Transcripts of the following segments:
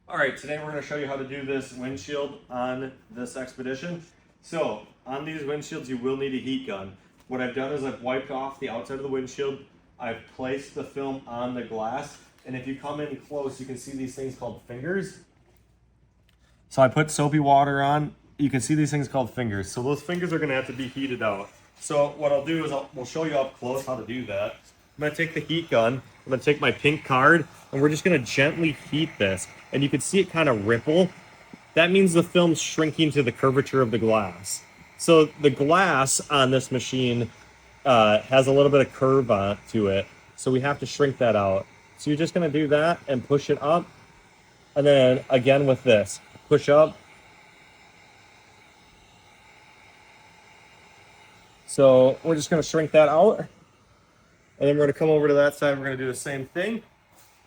All right, today we're going to show you how to do this windshield on this Expedition. So on these windshields you will need a heat gun. What I've done is I've wiped off the outside of the windshield, I've placed the film on the glass, and if you come in close you can see these things called fingers. So I put soapy water on, you can see these things called fingers. So those fingers are going to have to be heated out. So what I'll do is we'll show you up close how to do that. I'm going to take the heat gun, I'm going to take my pink card, and we're just going to gently heat this. And you can see it kind of ripple. That means the film's shrinking to the curvature of the glass. So the glass on this machine has a little bit of curve to it. So we have to shrink that out. So you're just going to do that and push it up. And then again with this, push up. So we're just going to shrink that out. And then we're going to come over to that side. We're going to do the same thing.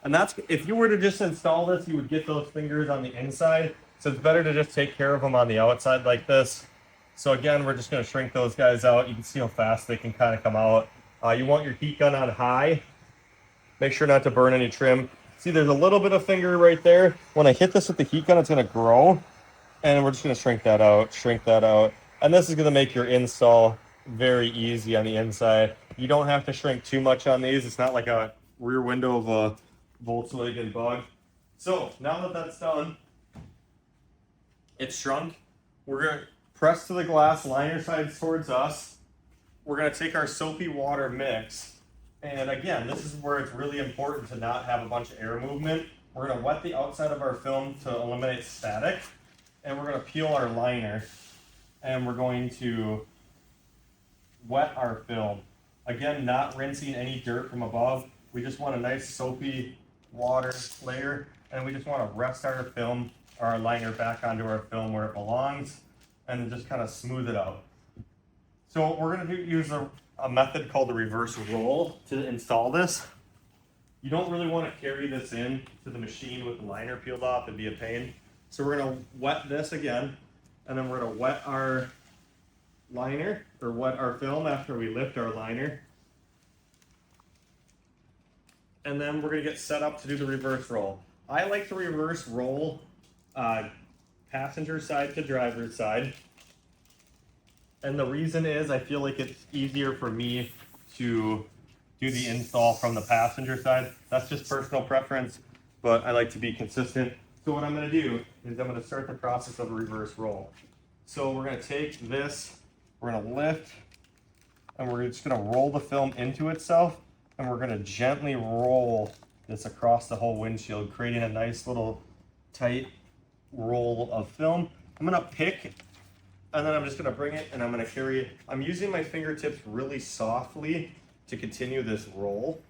And that's, if you were to just install this, you would get those fingers on the inside. So it's better to just take care of them on the outside like this. So again, we're just going to shrink those guys out. You can see how fast they can kind of come out. You want your heat gun on high. Make sure not to burn any trim. See, there's a little bit of finger right there. When I hit this with the heat gun, it's going to grow. And we're just going to shrink that out, shrink that out. And this is going to make your install very easy on the inside. You don't have to shrink too much on these. It's not like a rear window of a Volkswagen Bug. So now that that's done, it's shrunk. We're going to press to the glass, liner sides towards us. We're going to take our soapy water mix. And again, this is where it's really important to not have a bunch of air movement. We're going to wet the outside of our film to eliminate static. And we're going to peel our liner. And we're going to wet our film. Again, not rinsing any dirt from above. We just want a nice soapy water layer, and we just want to rest our film, our liner back onto our film where it belongs, and just kind of smooth it out. So we're going to use a method called the reverse roll to install this. You don't really want to carry this in to the machine with the liner peeled off. It'd be a pain. So we're going to wet this again, and then we're going to wet our liner, or wet our film after we lift our liner. And then we're going to get set up to do the reverse roll. I like to reverse roll passenger side to driver's side. And the reason is I feel like it's easier for me to do the install from the passenger side. That's just personal preference, but I like to be consistent. So what I'm going to do is I'm going to start the process of a reverse roll. So we're going to take this, we're going to lift, and we're just going to roll the film into itself. And we're going to gently roll this across the whole windshield, creating a nice little tight roll of film. I'm going to pick, and then I'm just going to bring it, and I'm going to carry it. I'm using my fingertips really softly to continue this roll.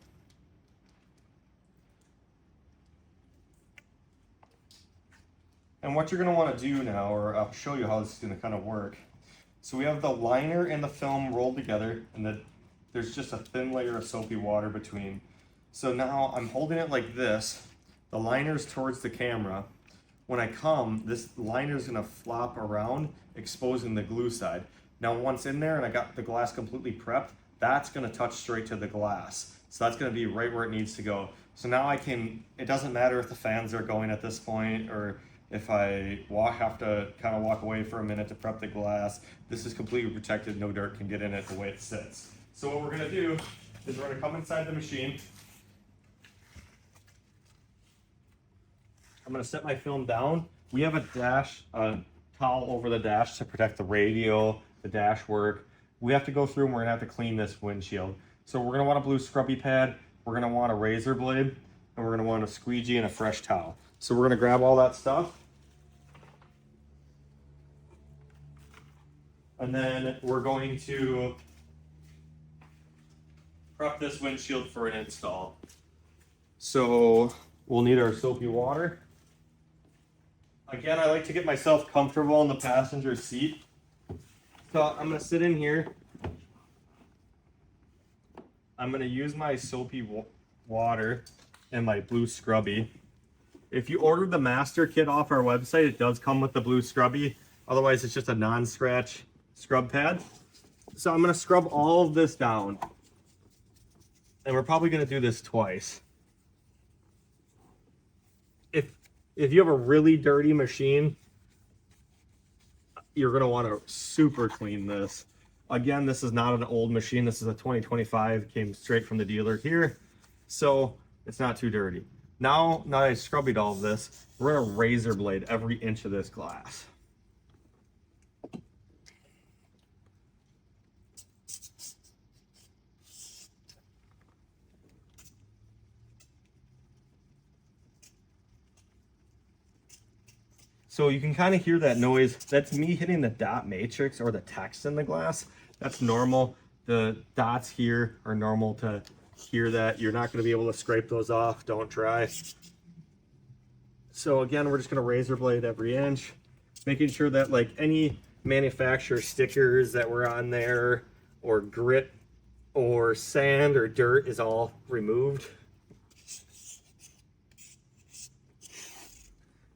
And what you're going to want to do now, or I'll show you how this is going to kind of work. So we have the liner and the film rolled together, and there's just a thin layer of soapy water between. So now I'm holding it like this. The liner's towards the camera. When I come, this liner's gonna flop around, exposing the glue side. Now once in there and I got the glass completely prepped, that's gonna touch straight to the glass. So that's gonna be right where it needs to go. So now it doesn't matter if the fans are going at this point or if I have to kind of walk away for a minute to prep the glass. This is completely protected, no dirt can get in it the way it sits. So what we're going to do is we're going to come inside the machine. I'm going to set my film down. We have a towel over the dash to protect the radio, the dash work. We have to go through and we're going to have to clean this windshield. So we're going to want a blue scrubby pad, we're going to want a razor blade, and we're going to want a squeegee and a fresh towel. So we're going to grab all that stuff. And then we're going to prep this windshield for an install. So we'll need our soapy water. Again, I like to get myself comfortable in the passenger seat. So I'm going to sit in here. I'm going to use my soapy water and my blue scrubby. If you ordered the master kit off our website, it does come with the blue scrubby. Otherwise, it's just a non-scratch scrub pad. So I'm going to scrub all of this down. And we're probably going to do this twice. If you have a really dirty machine, you're going to want to super clean this. Again, this is not an old machine. This is a 2025, came straight from the dealer here. So it's not too dirty. Now that I scrubbied all of this, we're going to razor blade every inch of this glass. So you can kind of hear that noise. That's me hitting the dot matrix or the text in the glass. That's normal. The dots here are normal to hear that. You're not going to be able to scrape those off. Don't try. So again, we're just going to razor blade every inch, making sure that like any manufacturer stickers that were on there or grit or sand or dirt is all removed.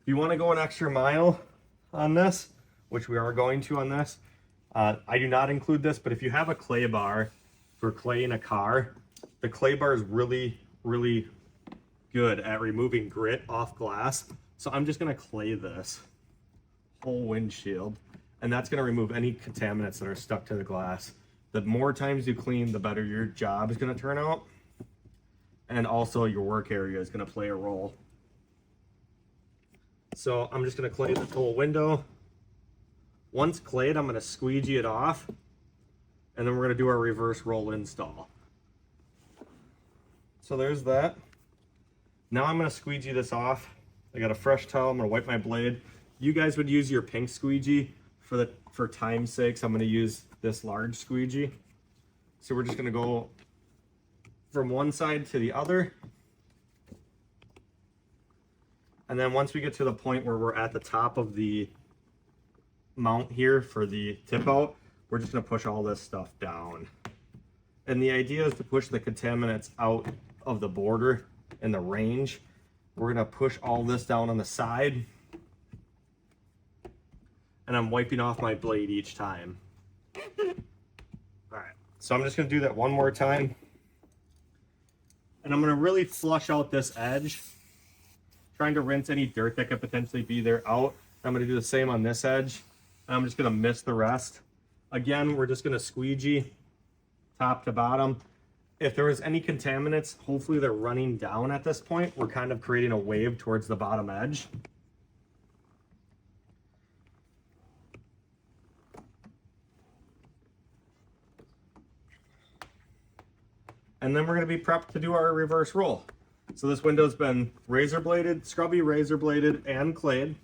If you want to go an extra mile on this, which we are going to on this, I do not include this, but if you have a clay bar for clay in a car, the clay bar is really, really good at removing grit off glass. So I'm just going to clay this whole windshield, and that's going to remove any contaminants that are stuck to the glass. The more times you clean, the better your job is going to turn out. And also your work area is going to play a role. So I'm just going to clay the whole window. Once clayed, I'm going to squeegee it off, and then we're going to do our reverse roll install. So there's that. Now I'm going to squeegee this off. I got a fresh towel. I'm going to wipe my blade. You guys would use your pink squeegee. For time's sake, I'm going to use this large squeegee. So we're just going to go from one side to the other. And then once we get to the point where we're at the top of the mount here for the tip out, we're just going to push all this stuff down. And the idea is to push the contaminants out of the border and the range. We're going to push all this down on the side. And I'm wiping off my blade each time. All right, so I'm just going to do that one more time. And I'm going to really flush out this edge, trying to rinse any dirt that could potentially be there out. I'm going to do the same on this edge. I'm just going to miss the rest. Again, we're just going to squeegee top to bottom. If there was any contaminants, hopefully they're running down at this point. We're kind of creating a wave towards the bottom edge. And then we're going to be prepped to do our reverse roll. So this window's been razor bladed, scrubby razor bladed, and clayed.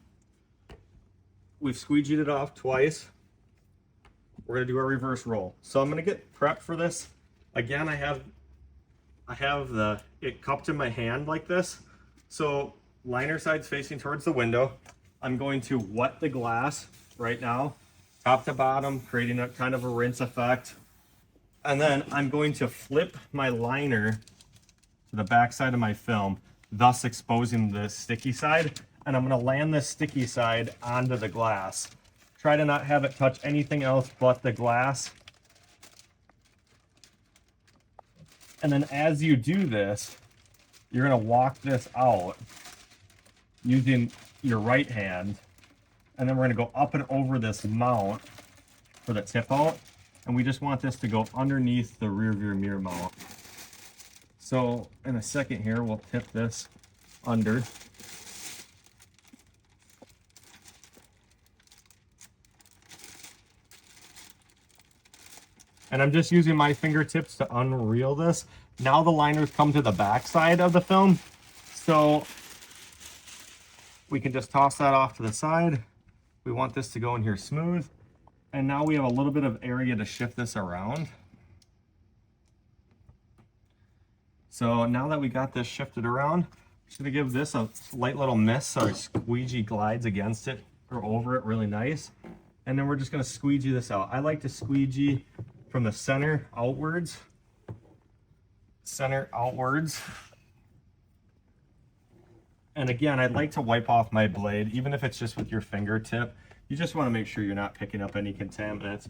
We've squeegeed it off twice. We're gonna do our reverse roll. So I'm gonna get prepped for this. Again, I have it cupped in my hand like this. So liner side's facing towards the window. I'm going to wet the glass right now, top to bottom, creating a kind of a rinse effect. And then I'm going to flip my liner to the back side of my film, thus exposing the sticky side. And I'm going to land this sticky side onto the glass. Try to not have it touch anything else but the glass. And then as you do this, you're going to walk this out using your right hand. And then we're going to go up and over this mount for the tip out. And we just want this to go underneath the rear view mirror mount. So in a second here, we'll tip this under. And I'm just using my fingertips to unreel this. Now the liners come to the back side of the film. So we can just toss that off to the side. We want this to go in here smooth. And now we have a little bit of area to shift this around. So now that we got this shifted around, I'm just gonna give this a light little miss so our squeegee glides against it or over it really nice. And then we're just gonna squeegee this out. I like to squeegee from the center outwards. Center outwards. And again, I'd like to wipe off my blade, even if it's just with your fingertip. You just want to make sure you're not picking up any contaminants.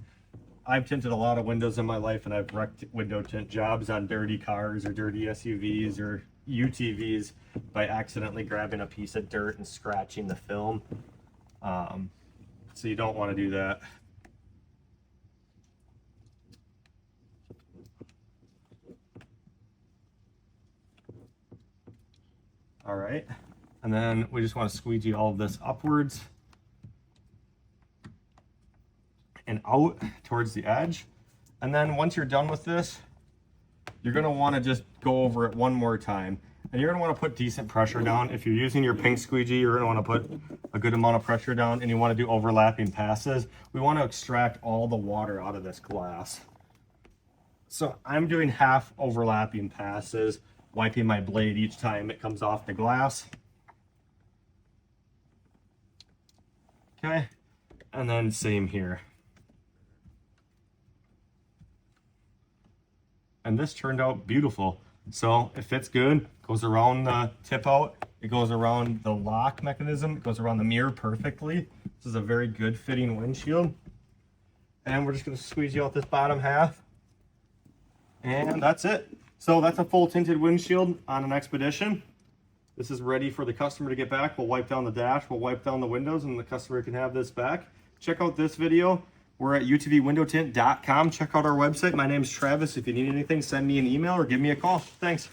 I've tinted a lot of windows in my life, and I've wrecked window tint jobs on dirty cars or dirty SUVs or UTVs by accidentally grabbing a piece of dirt and scratching the film. So you don't want to do that. All right, and then we just want to squeegee all of this upwards and out towards the edge. And then once you're done with this, you're going to want to just go over it one more time. And you're going to want to put decent pressure down. If you're using your pink squeegee, you're going to want to put a good amount of pressure down, and you want to do overlapping passes. We want to extract all the water out of this glass. So I'm doing half overlapping passes, wiping my blade each time it comes off the glass. Okay, and then same here. And this turned out beautiful. So it fits good, goes around the tip out, it goes around the lock mechanism, it goes around the mirror perfectly. This is a very good fitting windshield. And we're just gonna squeeze out this bottom half. And that's it. So that's a full tinted windshield on an Xpedition. This is ready for the customer to get back. We'll wipe down the dash, we'll wipe down the windows, and the customer can have this back. Check out this video. We're at UtvWindowTint.com. Check out our website. My name is Travis. If you need anything, send me an email or give me a call. Thanks.